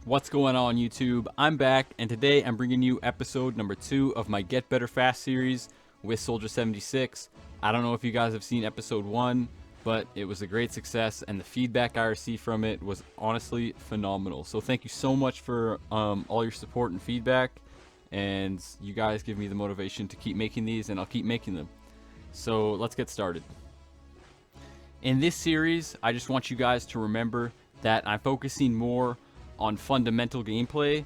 What's going on, YouTube? I'm back, and today I'm bringing you episode number 2 of my Get Better Fast series with Soldier 76. I don't know if you guys have seen episode 1, but it was a great success, and the feedback I received from it was honestly phenomenal. So thank you so much for all your support and feedback, and you guys give me the motivation to keep making these, and I'll keep making them. So let's get started. In this series, I just want you guys to remember that I'm focusing more on fundamental gameplay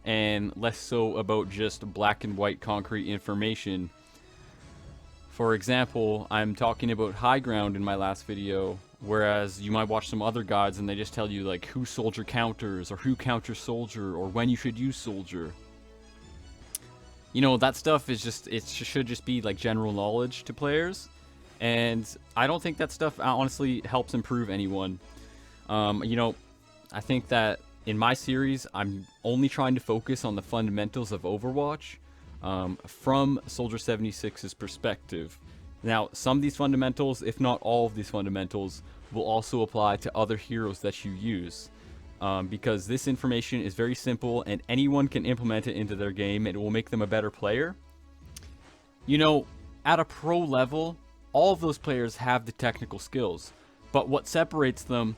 and less so about just black and white concrete information. For example, I'm talking about high ground in my last video, whereas you might watch some other guides and they just tell you like who soldier counters or who counters soldier or when you should use soldier. You know, that stuff is just, should just be like general knowledge to players, and I don't think that stuff honestly helps improve anyone. I think that in my series, I'm only trying to focus on the fundamentals of Overwatch from Soldier 76's perspective. Now, some of these fundamentals, if not all of these fundamentals, will also apply to other heroes that you use. Because this information is very simple and anyone can implement it into their game and it will make them a better player. You know, at a pro level, all of those players have the technical skills, but what separates them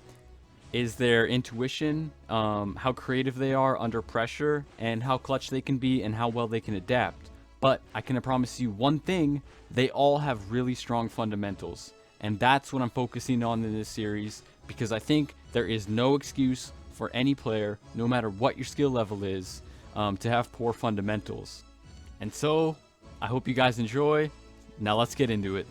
is their intuition, how creative they are under pressure, and how clutch they can be and how well they can adapt. But I can promise you one thing, they all have really strong fundamentals. And that's what I'm focusing on in this series, because I think there is no excuse for any player, no matter what your skill level is, to have poor fundamentals. And so, I hope you guys enjoy. Now let's get into it.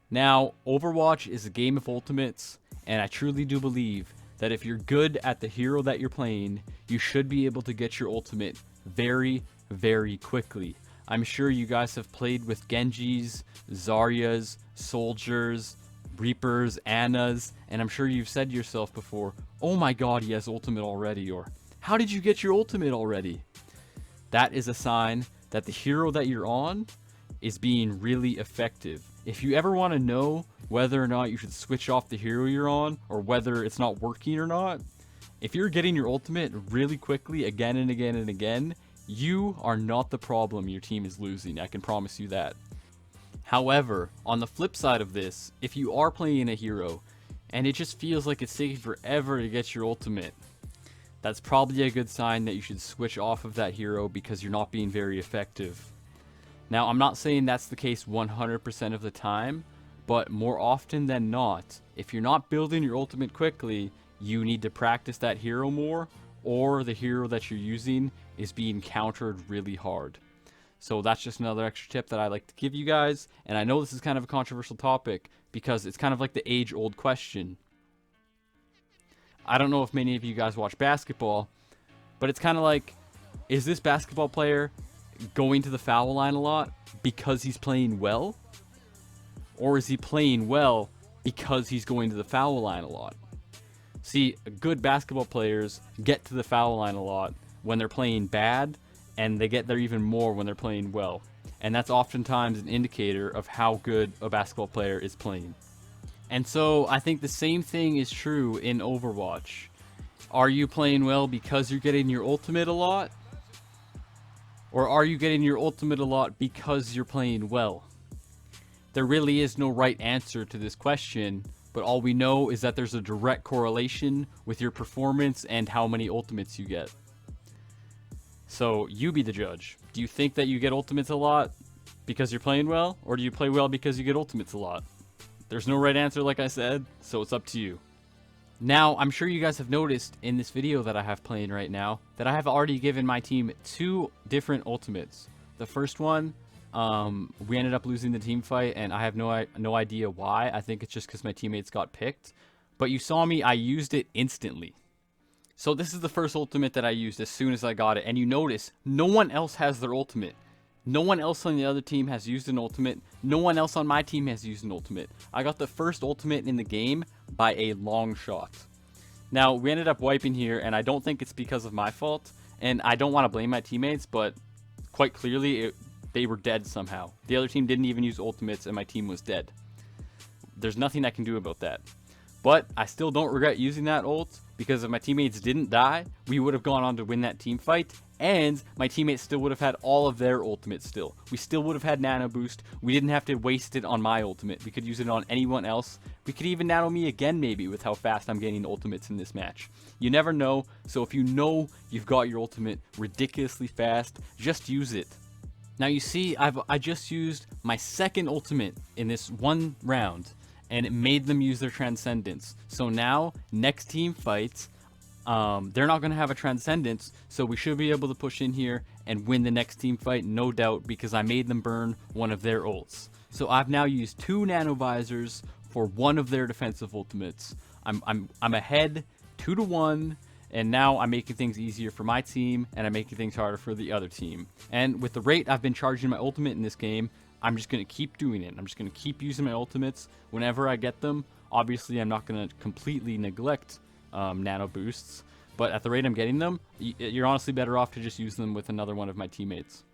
Now, Overwatch is a game of ultimates, and I truly do believe that if you're good at the hero that you're playing, you should be able to get your ultimate very, very quickly. I'm sure you guys have played with Genjis, Zaryas, Soldiers, Reapers, Annas, and I'm sure you've said to yourself before, oh my god, he has ultimate already, or how did you get your ultimate already? That is a sign that the hero that you're on is being really effective. If you ever want to know whether or not you should switch off the hero you're on, or whether it's not working or not, if you're getting your ultimate really quickly again and again and again, you are not the problem your team is losing, I can promise you that. However, on the flip side of this, if you are playing a hero, and it just feels like it's taking forever to get your ultimate, that's probably a good sign that you should switch off of that hero because you're not being very effective. Now, I'm not saying that's the case 100% of the time, but more often than not, if you're not building your ultimate quickly, you need to practice that hero more, or the hero that you're using is being countered really hard. So that's just another extra tip that I like to give you guys, and I know this is kind of a controversial topic, because it's kind of like the age-old question. I don't know if many of you guys watch basketball, but it's kind of like, is this basketball player going to the foul line a lot because he's playing well? Or is he playing well because he's going to the foul line a lot? See, good basketball players get to the foul line a lot when they're playing bad, and they get there even more when they're playing well. And that's oftentimes an indicator of how good a basketball player is playing. And so I think the same thing is true in Overwatch. Are you playing well because you're getting your ultimate a lot? Or are you getting your ultimate a lot because you're playing well? There really is no right answer to this question, but all we know is that there's a direct correlation with your performance and how many ultimates you get. So you be the judge. Do you think that you get ultimates a lot because you're playing well? Or do you play well because you get ultimates a lot? There's no right answer, like I said, so it's up to you. Now, I'm sure you guys have noticed in this video that I have playing right now that I have already given my team 2 different ultimates. The first one, we ended up losing the team fight, and I have no idea why. I think it's just because my teammates got picked. But you saw me, I used it instantly. So this is the first ultimate that I used as soon as I got it, and you notice no one else has their ultimate. No one else on the other team has used an ultimate. No one else on my team has used an ultimate. I got the first ultimate in the game by a long shot. Now, we ended up wiping here, and I don't think it's because of my fault. And I don't want to blame my teammates, but quite clearly, they were dead somehow. The other team didn't even use ultimates, and my team was dead. There's nothing I can do about that. But I still don't regret using that ult, because if my teammates didn't die, we would have gone on to win that team fight, and my teammates still would have had all of their ultimates still. We still would have had nano boost. We didn't have to waste it on my ultimate. We could use it on anyone else. We could even nano me again maybe with how fast I'm getting ultimates in this match. You never know, so if you know you've got your ultimate ridiculously fast, just use it. Now you see, I just used my second ultimate in this one round, and it made them use their Transcendence. So now, next team fights, they're not going to have a Transcendence, so we should be able to push in here and win the next team fight, no doubt, because I made them burn one of their ults. So I've now used 2 nano visors for one of their defensive ultimates. I'm ahead 2-1, and now I'm making things easier for my team, and I'm making things harder for the other team. And with the rate I've been charging my ultimate in this game, I'm just going to keep doing it. I'm just going to keep using my ultimates whenever I get them. Obviously, I'm not going to completely neglect nano boosts, but at the rate I'm getting them, you're honestly better off to just use them with another one of my teammates.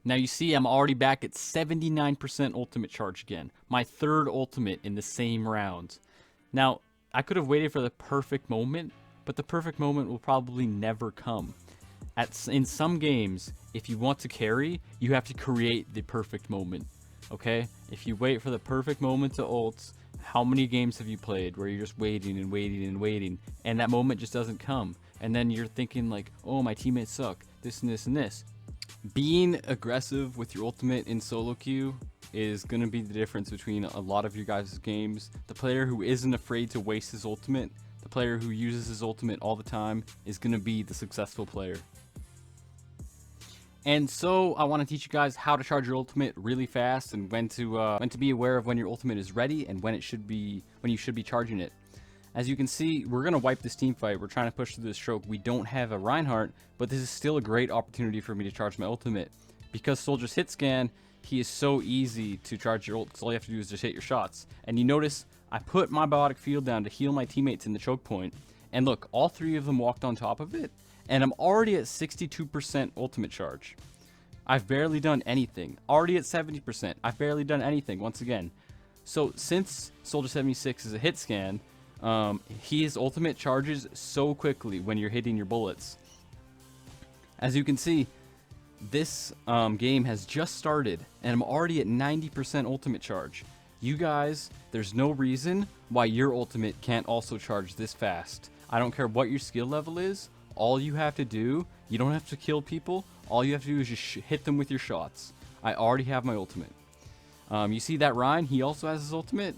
Now you see, I'm already back at 79% ultimate charge again. My 3rd ultimate in the same round. Now, I could have waited for the perfect moment, but the perfect moment will probably never come. In some games, if you want to carry, you have to create the perfect moment, okay? If you wait for the perfect moment to ult, how many games have you played where you're just waiting and waiting and waiting, and that moment just doesn't come? And then you're thinking like, oh, my teammates suck, this and this and this. Being aggressive with your ultimate in solo queue is going to be the difference between a lot of your guys' games. The player who isn't afraid to waste his ultimate, the player who uses his ultimate all the time, is going to be the successful player. And so I want to teach you guys how to charge your ultimate really fast, and when to be aware of when your ultimate is ready and when you should be charging it. As you can see, we're gonna wipe this team fight. We're trying to push through this stroke. We don't have a Reinhardt, but this is still a great opportunity for me to charge my ultimate. Because Soldier's hit scan, he is so easy to charge your ult, because all you have to do is just hit your shots. And you notice I put my biotic field down to heal my teammates in the choke point, and look, all 3 of them walked on top of it, and I'm already at 62% ultimate charge. I've barely done anything. Already at 70%. I've barely done anything once again. So since Soldier 76 is a hit scan, his ultimate charges so quickly when you're hitting your bullets. As you can see, this game has just started, and I'm already at 90% ultimate charge. You guys, there's no reason why your ultimate can't also charge this fast. I don't care what your skill level is. All you have to do, you don't have to kill people. All you have to do is just hit them with your shots. I already have my ultimate. You see that Ryan? He also has his ultimate.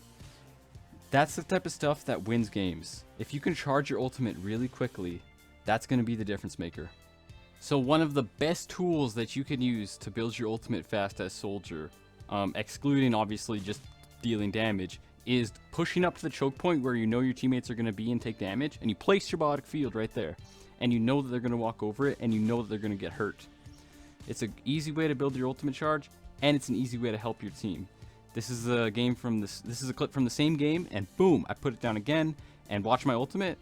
That's the type of stuff that wins games. If you can charge your ultimate really quickly, that's going to be the difference maker. So one of the best tools that you can use to build your ultimate fast as Soldier, excluding obviously just dealing damage, is pushing up to the choke point where you know your teammates are going to be and take damage, and you place your biotic field right there. And you know that they're going to walk over it, and you know that they're going to get hurt. It's an easy way to build your ultimate charge, and it's an easy way to help your team. This is a game from this is a clip from the same game, and boom, I put it down again, and watch my ultimate.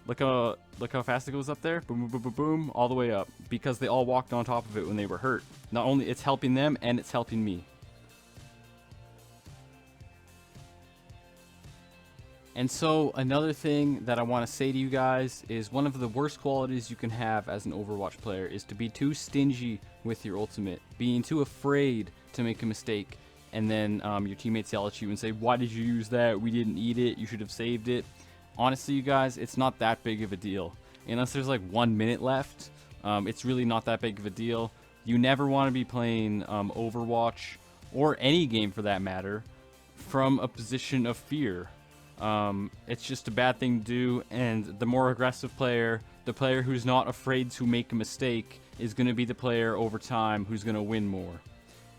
Look how fast it goes up there. Boom, boom, boom, boom, boom, all the way up, because they all walked on top of it when they were hurt. Not only it's helping them, and it's helping me. And so another thing that I want to say to you guys is one of the worst qualities you can have as an Overwatch player is to be too stingy with your ultimate, being too afraid to make a mistake, and then your teammates yell at you and say, why did you use that? We didn't eat it. You should have saved it. Honestly, you guys, it's not that big of a deal. Unless there's like 1 minute left, it's really not that big of a deal. You never want to be playing Overwatch, or any game for that matter, from a position of fear. It's just a bad thing to do, and the more aggressive player, the player who's not afraid to make a mistake, is going to be the player over time who's going to win more.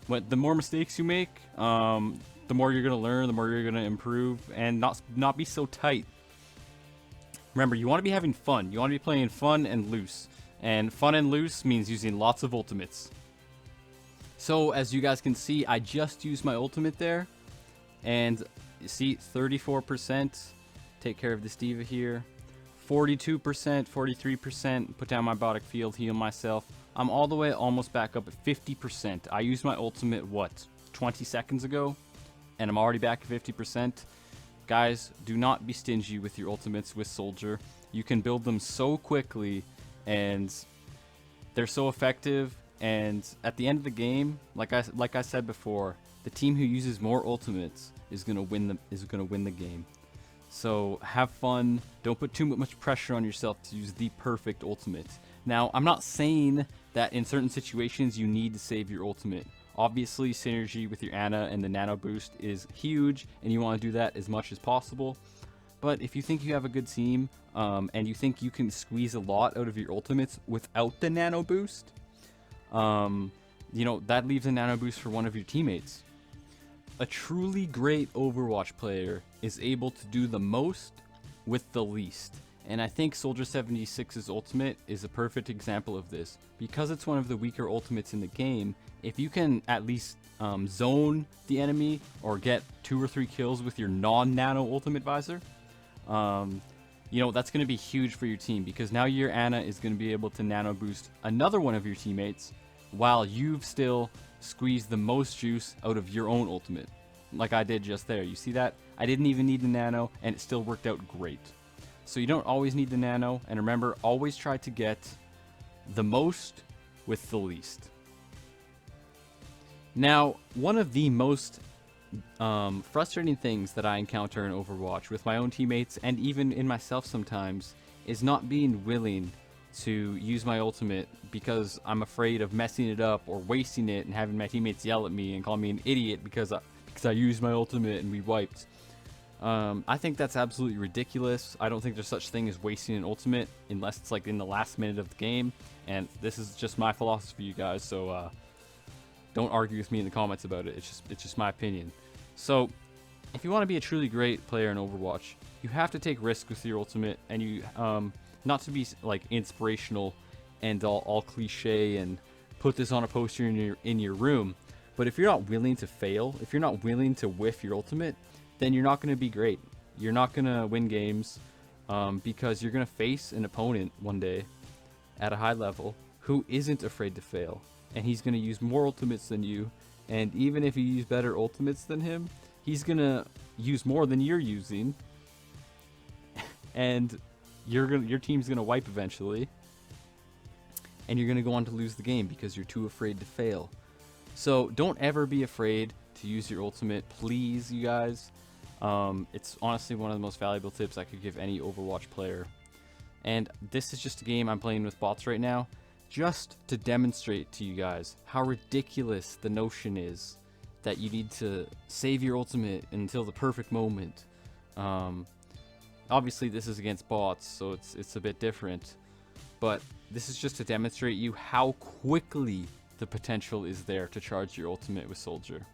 But the more mistakes you make, the more you're going to learn, the more you're going to improve, and not be so tight. Remember, you want to be having fun. You want to be playing fun and loose. And fun and loose means using lots of ultimates. So, as you guys can see, I just used my ultimate there. And you see, 34%. Take care of this diva here. 42%, 43%. Put down my biotic field, heal myself. I'm all the way almost back up at 50%. I used my ultimate, what, 20 seconds ago? And I'm already back at 50%. Guys, do not be stingy with your ultimates with Soldier. You can build them so quickly, and they're so effective. And at the end of the game, like I said before, the team who uses more ultimates is gonna win the game. So have fun. Don't put too much pressure on yourself to use the perfect ultimate. Now, I'm not saying that in certain situations you need to save your ultimate. Obviously, synergy with your Ana and the nano boost is huge, and you want to do that as much as possible. But if you think you have a good team, and you think you can squeeze a lot out of your ultimates without the nano boost, you know, that leaves a nano boost for one of your teammates. A truly great Overwatch player is able to do the most with the least. And I think Soldier 76's ultimate is a perfect example of this. Because it's one of the weaker ultimates in the game, if you can at least zone the enemy or get 2 or 3 kills with your non-nano ultimate visor, you know, that's going to be huge for your team, because now your Ana is going to be able to nano boost another one of your teammates while you've still squeezed the most juice out of your own ultimate, like I did just there. You see that? I didn't even need the nano, and it still worked out great. So you don't always need the nano, and remember, always try to get the most with the least. Now, one of the most frustrating things that I encounter in Overwatch with my own teammates, and even in myself sometimes, is not being willing to use my ultimate because I'm afraid of messing it up or wasting it and having my teammates yell at me and call me an idiot because I used my ultimate and we wiped. I think that's absolutely ridiculous. I don't think there's such thing as wasting an ultimate unless it's like in the last minute of the game, and this is just my philosophy, you guys, so don't argue with me in the comments about it. It's just my opinion. So if you want to be a truly great player in Overwatch, you have to take risks with your ultimate, and you not to be like inspirational and all cliche and put this on a poster in your room, but if you're not willing to fail, if you're not willing to whiff your ultimate, then you're not going to be great. You're not going to win games, because you're going to face an opponent one day at a high level who isn't afraid to fail, and he's going to use more ultimates than you, and even if you use better ultimates than him, he's going to use more than you're using, and your team's going to wipe eventually, and you're going to go on to lose the game because you're too afraid to fail. So don't ever be afraid to use your ultimate, please, you guys. It's honestly one of the most valuable tips I could give any Overwatch player. And this is just a game I'm playing with bots right now, just to demonstrate to you guys how ridiculous the notion is that you need to save your ultimate until the perfect moment. Obviously this is against bots, so it's a bit different, but this is just to demonstrate you how quickly the potential is there to charge your ultimate with Soldier.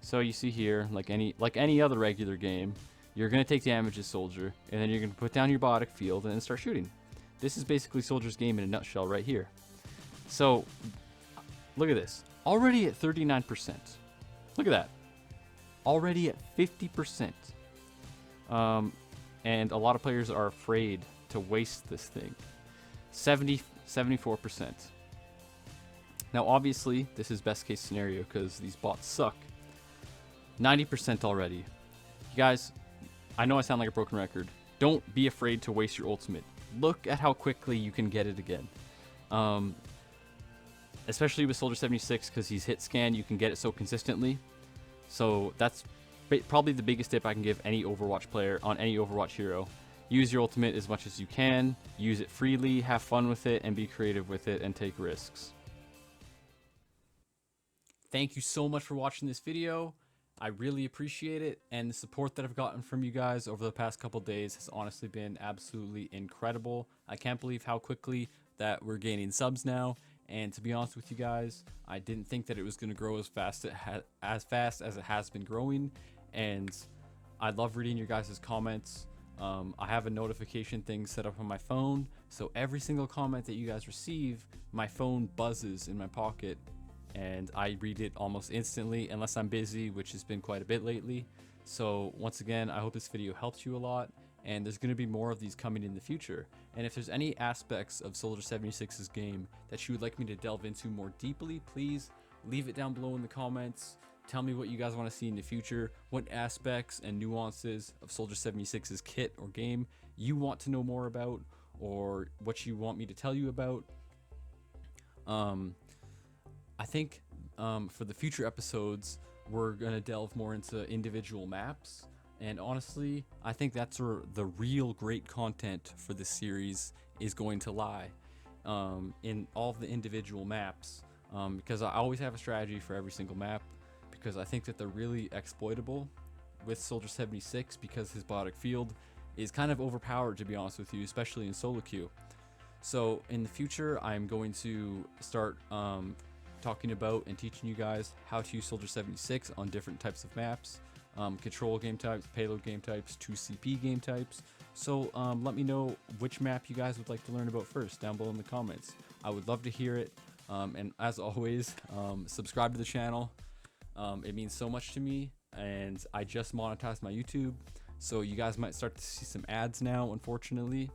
So you see here, like any other regular game, you're going to take damage as Soldier, and then you're going to put down your biotic field and then start shooting. This is basically Soldier's game in a nutshell right here. So look at this, already at 39%. Look at that, already at 50%. And a lot of players are afraid to waste this thing. 74%. Now obviously this is best case scenario because these bots suck. 90% already. You guys, I know I sound like a broken record. Don't be afraid to waste your ultimate. Look at how quickly you can get it again. Especially with Soldier 76, because he's hit scan, you can get it so consistently. So that's probably the biggest tip I can give any Overwatch player on any Overwatch hero. Use your ultimate as much as you can. Use it freely, have fun with it, and be creative with it, and take risks. Thank you so much for watching this video. I really appreciate it, and the support that I've gotten from you guys over the past couple days has honestly been absolutely incredible. I can't believe how quickly that we're gaining subs now, and to be honest with you guys, I didn't think that it was going to grow as fast as it has been growing, and I love reading your guys' comments. I have a notification thing set up on my phone, so every single comment that you guys receive, my phone buzzes in my pocket, and I read it almost instantly unless I'm busy, which has been quite a bit lately. So once again, I hope this video helped you a lot, and there's going to be more of these coming in the future. And if there's any aspects of Soldier 76's game that you would like me to delve into more deeply, please leave it down below in the comments. tell me what you guys want to see in the future, what aspects and nuances of Soldier 76's kit or game you want to know more about, or what you want me to tell you about. I think for the future episodes, we're going to delve more into individual maps. And honestly, I think that's where the real great content for this series is going to lie, in all of the individual maps. Because I always have a strategy for every single map, because I think that they're really exploitable with Soldier 76, because his biotic field is kind of overpowered, to be honest with you, especially in solo queue. So in the future, I'm going to start talking about and teaching you guys how to use Soldier 76 on different types of maps, control game types, payload game types, 2CP game types. So let me know which map you guys would like to learn about first down below in the comments. I would love to hear it. And as always, subscribe to the channel. It means so much to me, and I just monetized my YouTube, so you guys might start to see some ads now, unfortunately.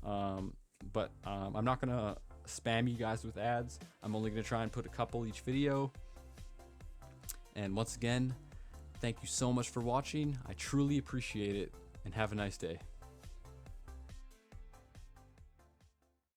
But I'm not gonna spam you guys with ads. I'm only gonna try and put a couple each video. And once again, thank you so much for watching. I truly appreciate it, and have a nice day.